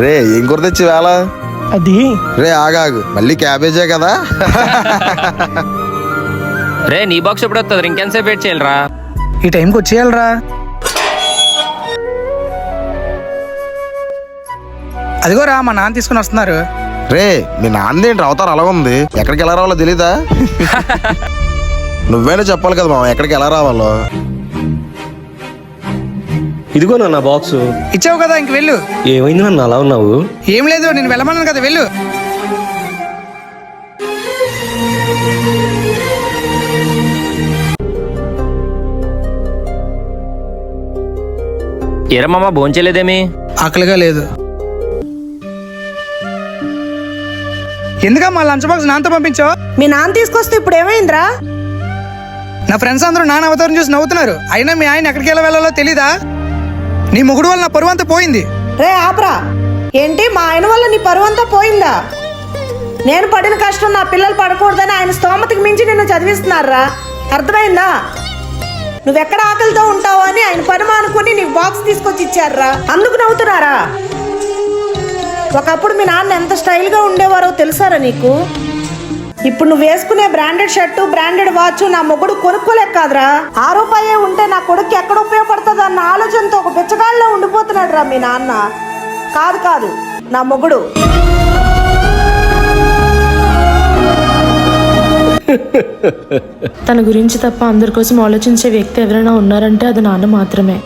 రే ఏం కూర తెచ్చి వేళ అది రే ఆగాగు మళ్ళీ క్యాబేజే కదా. రే నీ బాక్స్ ఎప్పుడు వస్తుంది? ఇంకెంతసేపు వెయిట్ చేయాలరా? ఈ టైంకి వచ్చేయాలరా. అదిగోరా మా నాన్న తీసుకుని వస్తున్నారు. రే మీ నాన్నదేంటి అవతారం అలా ఉంది? ఎక్కడికి ఎలా రావాలో తెలీదా? నువ్వేనా చెప్పాలి కదా మామ ఎక్కడికి ఎలా రావాలో. ఇదిగో నా బాక్స్. ఇచ్చావు కదా, ఇంక వెళ్ళు. ఏమైంది నన్ను అలా ఉన్నావు? ఏం లేదు, నేను వెళ్ళమన్నాను కదా, వెళ్ళు. ఏరమ్మా భోంచేయలేదేమి? ఆకలిగా లేదు. ఎందుకమ్మా లంచ్ బాక్స్ నాన్నతో పంపించావు? మీ నాన్న తీసుకొస్తే ఇప్పుడు ఏమైందిరా? నా ఫ్రెండ్స్ అందరూ నాన్న అవతారం చూసి నవ్వుతున్నారు. అయినా మీ ఆయన ఎక్కడికి వెళ్ళాలో తెలీదా? నీ మొగుడు వల్ల నా పరువు అంతా పోయింది. రే ఆపరా. ఏంటి మా ఆయన వల్ల నీ పరువంతా పోయిందా? నేను పడిన కష్టం నా పిల్లలు పడకూడదని ఆయన స్తోమతకి మించి నిన్ను చదివిస్తున్నారా? అర్థమైందా? నువ్వెక్కడ ఆకలితో ఉంటావు అని ఆయన పని మానుకుని నీకు బాక్స్ తీసుకొచ్చి ఇచ్చారా? అందుకు నవ్వుతున్నారా? ఒకప్పుడు మీ నాన్న ఎంత స్టైల్గా ఉండేవారో తెలుసారా నీకు? ఇప్పుడు నువ్వు వేసుకునే బ్రాండెడ్ షర్టు, బ్రాండెడ్ వాచ్ నా మొగుడు కొనుక్కోలేక కాదురా. ఆ రూపాయే ఉంటే నా కొడుకు ఎక్కడ ఉపయోగపడుతుంది అన్న ఆలోచనతో ఒక పిచ్చగాళ్ళలో ఉండిపోతున్నాడు రా మీ నాన్న. కాదు కాదు నా మొగుడు. తన గురించి తప్ప అందరి కోసం ఆలోచించే వ్యక్తి ఎవరైనా ఉన్నారంటే అది నాన్న మాత్రమే.